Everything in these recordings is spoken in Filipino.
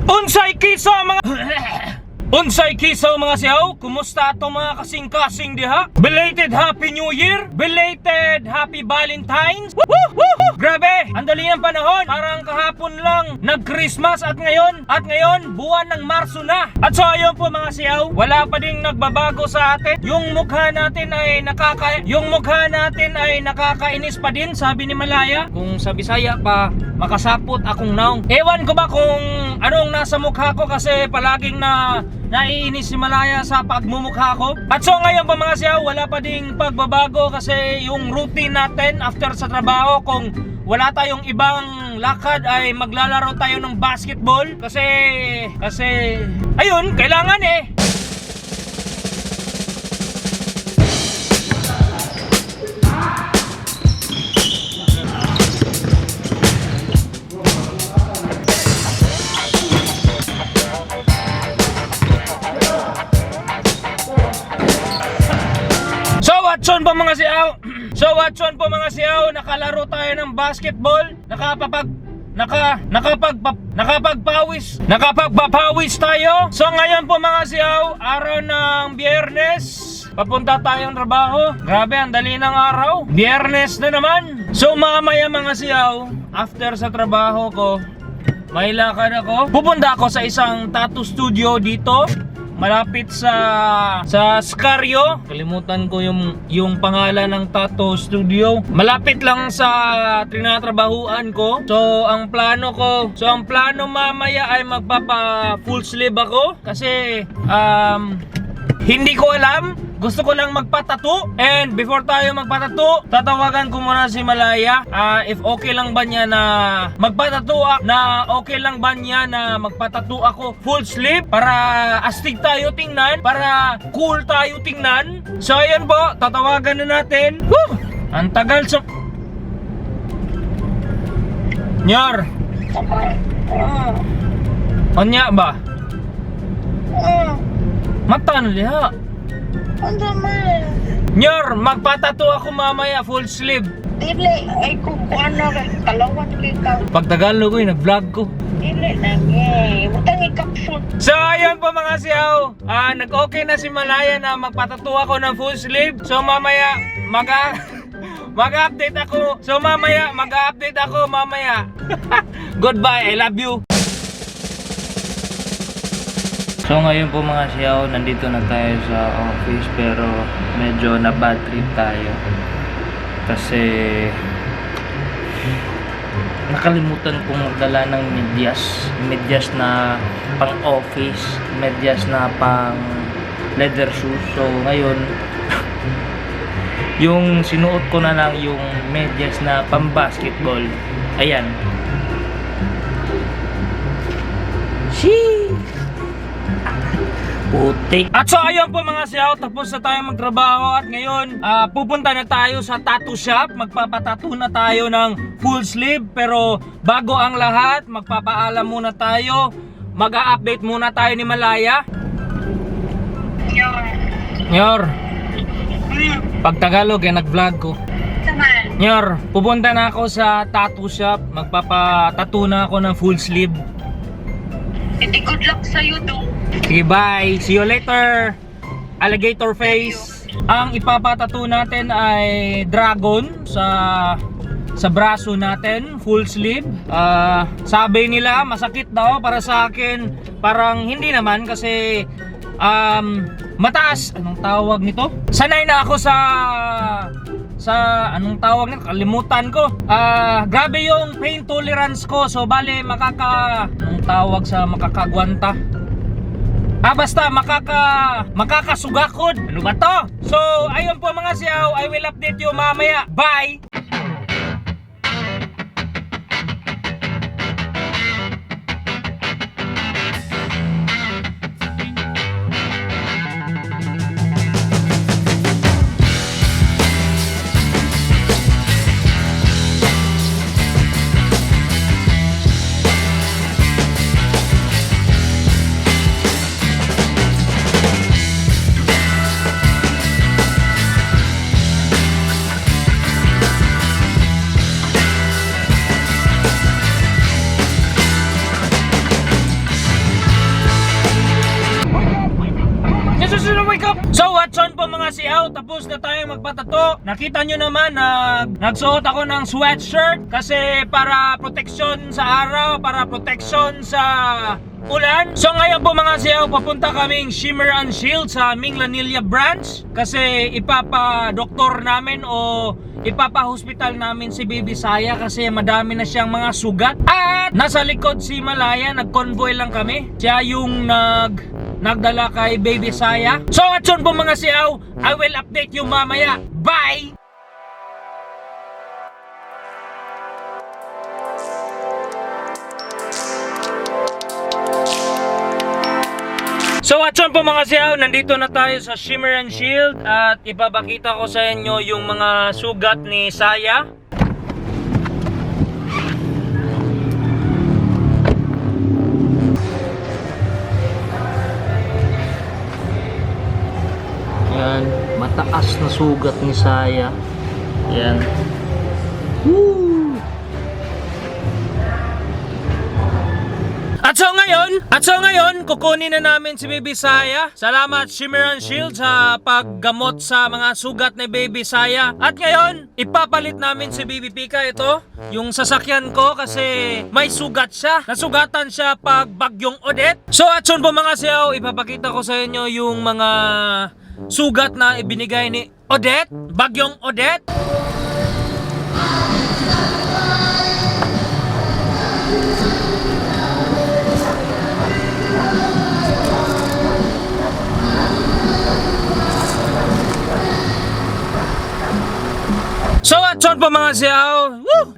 Unsay kiso mga Unsay kiso mga siyaw, kumusta ato mga kasing-kasing diha? Belated Happy New Year, belated Happy Valentine's. Woo! Grabe, ang dali ng panahon. Parang kahapon lang nag-Christmas at ngayon buwan ng Marso na. At so ayun po mga siyaw, wala pa ding nagbabago sa atin. Yung mukha natin ay nakakainis pa din, sabi ni Malaya. Kung sa Bisaya pa, makasapot akong naong. Ewan ko ba kung anong nasa mukha ko kasi palaging naiinis si Malaya sa pagmumukha ko. At so ngayon pa mga siyaw, wala pa ding pagbabago kasi yung routine natin after sa trabaho, kung wala tayong ibang lakad ay maglalaro tayo ng basketball kasi ayun, kailangan eh. So Watson po mga siyaw, nakalaro tayo ng basketball, nakapagpapawis tayo. So ngayon po mga siyaw, araw ng Biyernes, papunta tayong trabaho. Grabe, ang dali ng araw, Biyernes na naman. So mamaya mga siyaw, after sa trabaho ko, may lakad ako. Pupunta ako sa isang tattoo studio dito, malapit sa Scario. Kalimutan ko yung pangalan ng tattoo studio. Malapit lang sa tinatrabahuan ko. So ang plano mamaya ay magpapa full sleeve ako kasi hindi ko alam. Gusto ko lang magpatato. And before tayo magpatato, tatawagan ko muna si Malaya. If okay lang ba niya na magpatato, magpatato ako full sleeve para astig tayo tingnan, para cool tayo tingnan. So ayan po, tatawagan na natin. Woo! Ang tagal so... Nyar! Anya ba? Mata na liha. Nyor, magpatato ako mamaya full sleeve. Dili, ay kung ano, kalawat ka. Pag Tagalog ko, nag-vlog ko. Dili lang eh, butang i-caption. So ayun po mga siyaw, nag-okay na si Malaya na magpatato ako ng full sleeve. So mamaya, mag-update ako. Goodbye, I love you. So ngayon po mga siyaw, nandito na tayo sa office pero medyo na bad trip tayo kasi nakalimutan kong magdala ng medyas na pang office, medyas na pang leather shoes. So ngayon yung sinuot ko na lang yung medyas na pang basketball. Ayan. Putik. At so ayun po mga siyaw, tapos na tayo magtrabaho at ngayon pupunta na tayo sa tattoo shop. Magpapatattoo na tayo ng full sleeve. Pero bago ang lahat, magpapaalam muna tayo. Mag-a-update muna tayo ni Malaya. Nyor, pag Tagalog nag-vlog ko. Nyor, pupunta na ako sa tattoo shop. Magpapatattoo na ako ng full sleeve. Hindi, good luck sa'yo do. Okay, bye. See you later. Alligator face. Ang ipapatato natin ay dragon sa braso natin, full sleeve. Sabi nila masakit daw, para sa akin parang hindi naman kasi mataas. Anong tawag nito? Sanay na ako sa anong tawag nito? Kalimutan ko. Grabe yung pain tolerance ko. So bale anong tawag sa makakagwanta? Basta makakasugakod. Ano ba to? So ayun po mga siyaw, I will update you mamaya. Bye! wake up! So what's on po mga siyaw, tapos na tayong magpatato. Nakita nyo naman na nagsuot ako ng sweatshirt kasi para protection sa araw, para protection sa ulan. So ngayon po mga siyaw, papunta kaming Shimmer and Shield sa Minglanilla branch kasi ipapa-doktor namin o ipapa-hospital namin si Baby Saya kasi madami na siyang mga sugat. At nasa likod si Malaya, nag-convoy lang kami. Siya yung nagdala kay Baby Saya. So at yun po mga siyaw, I will update you mamaya. Bye! So at yun po mga siyaw, nandito na tayo sa Shimmer and Shield at ipapakita ko sa inyo yung mga sugat ni Saya. Yan, mataas na sugat ni Saya. Yan. Woo! At so ngayon, kukunin na namin si Baby Saya. Salamat Shimmer and Shield sa paggamot sa mga sugat ni Baby Saya. At ngayon, ipapalit namin si Baby Pika ito, yung sasakyan ko kasi may sugat siya. Nasugatan siya pag bagyong Odette. So at yun po mga siyaw, ipapakita ko sa inyo yung mga sugat na ibinigay ni Odette, bagyong Odette. So at yun po mga siyaw,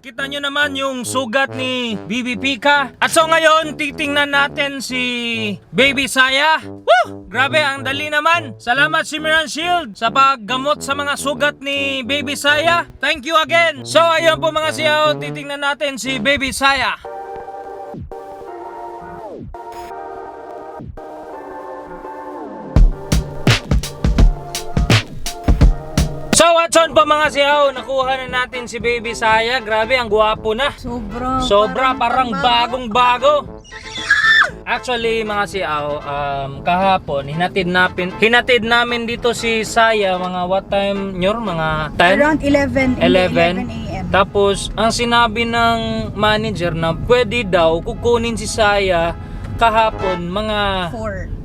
kita nyo naman yung sugat ni Baby Pika. At so ngayon, titingnan natin si Baby Saya. Grabe, ang dali naman. Salamat Shimmer and Shield sa paggamot sa mga sugat ni Baby Saya. Thank you again. So ayun po mga siyaw, titingnan natin si Baby Saya. So what's on po mga siyaw, nakuha na natin si Baby Saya. Grabe, ang gwapo na. Sobra, parang bagong-bago. Actually mga siyaw, kahapon hinatid namin dito si Saya mga what time nyor? Mga 10? Around 11 11 a.m. Tapos ang sinabi ng manager na pwede daw kukunin si Saya kahapon mga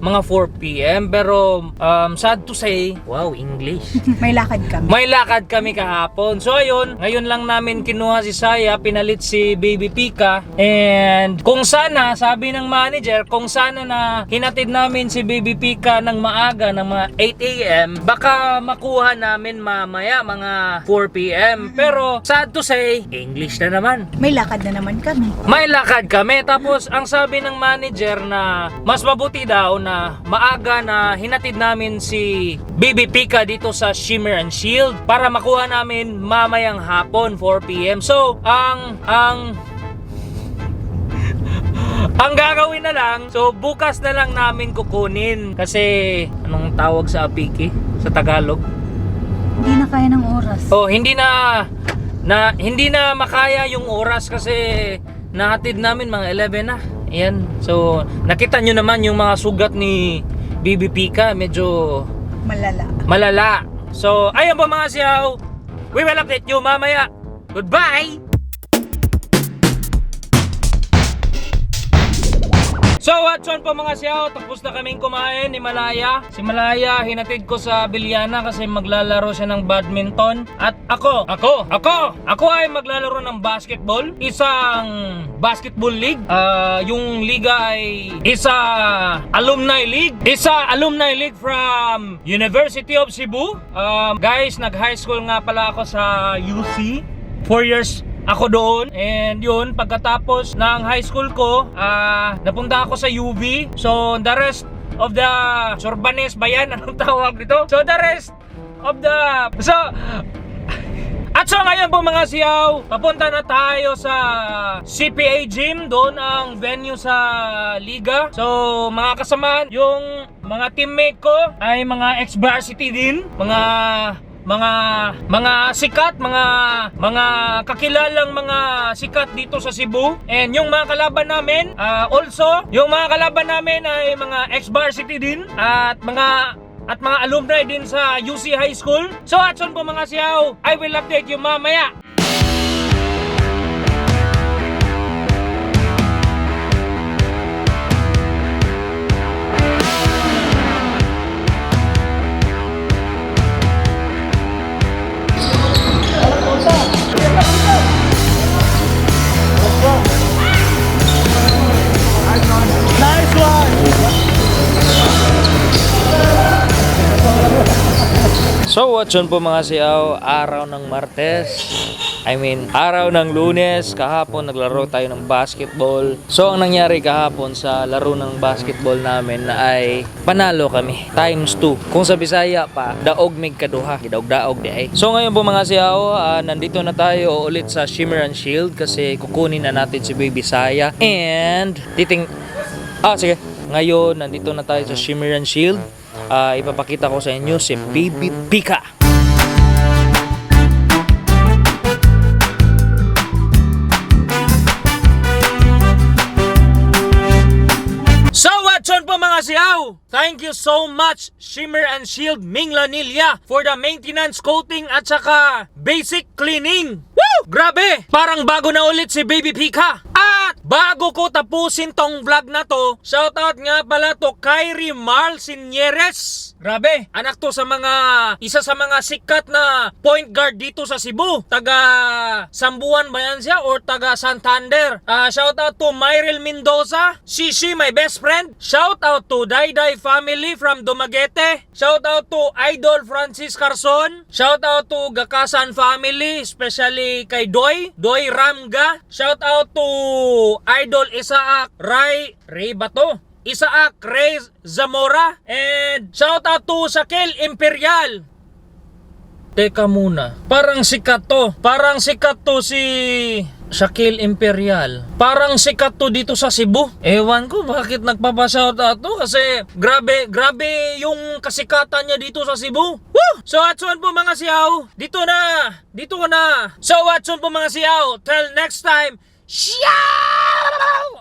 4 p.m. Pero sad to say, wow, English. May lakad kami. May lakad kami kahapon. So ayun, ngayon lang namin kinuha si Saya, pinalit si Baby Pika. And kung sana, sabi ng manager, kung sana na hinatid namin si Baby Pika ng maaga, ng mga 8 a.m., baka makuha namin mamaya mga 4 p.m. Pero sad to say, English na naman. May lakad na naman kami. May lakad kami. Tapos ang sabi ng manager na mas mabuti daw na maaga na hinatid namin si Baby Pika dito sa Shimmer and Shield para makuha namin mamayang hapon 4 p.m. So ang gagawin na lang, so bukas na lang namin kukunin kasi anong tawag sa apiki sa Tagalog? Hindi na kaya ng oras. Oh, hindi na makaya yung oras kasi nahatid namin mga 11 na. Ayan. So, nakita nyo naman yung mga sugat ni Baby Pika. Medyo malala. So, ayun po mga siyaw. We will update you mamaya. Goodbye! So what's on po mga siyaw, tapos na kaming kumain ni Malaya. Si Malaya hinatid ko sa Bilyana kasi maglalaro siya ng badminton. At ako ay maglalaro ng basketball. Isang basketball league. Yung liga ay isa alumni league. Isa alumni league from University of Cebu. Guys, nag-high school nga pala ako sa UC. 4 years ako doon, and yun, pagkatapos ng high school ko, napunta ako sa UV. So the rest of the Sorbanes ba yan? Anong tawag dito? So the rest of the at so ngayon po mga siyaw, papunta na tayo sa CPA Gym. Doon ang venue sa liga. So mga kasamahan, yung mga teammate ko ay mga ex-varsity din, mga sikat, mga kakilalang mga sikat dito sa Cebu. And yung mga kalaban namin, also, yung mga kalaban namin ay mga ex-varsity din at mga at mga alumni din sa UC High School. So atson po mga siyaw, I will update you mamaya. So what's on po mga siyaw, araw ng Martes, araw ng Lunes, kahapon naglaro tayo ng basketball. So ang nangyari kahapon sa laro ng basketball namin ay panalo kami, times 2. Kung sa Bisaya pa, daog mig kaduha, gidaog-daog di ay. So ngayon po mga siyaw, nandito na tayo ulit sa Shimmer and Shield kasi kukunin na natin si Baby Bisaya. And, sige, ngayon nandito na tayo sa Shimmer and Shield. Ipapakita ko sa inyo si Baby Pika. So what's on po mga siyaw? Thank you so much Shimmer and Shield Minglanilla for the maintenance coating at saka basic cleaning. Woo! Grabe! Parang bago na ulit si Baby Pika. At bago ko tapusin tong vlog na to, shoutout nga pala to Kyrie Marl Sinyeres. Grabe, anak to sa isa sa mga sikat na point guard dito sa Cebu. Taga Sambuan ba yan siya or taga Santander? Shoutout to Myril Mendoza, Shishi my best friend. Shoutout to Dayday family from Dumaguete. Shoutout to Idol Francis Carson. Shoutout to Gakasan family, especially kay Doy Ramga. Shoutout to Idol Isaac Ray Bato, Isaac Ray Zamora, and shout out to Shaquille Imperial. Teka muna, parang sikat to si Shaquille Imperial. Parang sikat to dito sa Cebu. Ewan ko bakit nagpapa-shout out to kasi grabe yung kasikatan niya dito sa Cebu. Woo! So atson po mga siyaw, dito na. So atson po mga siyaw, till next time. Ciao!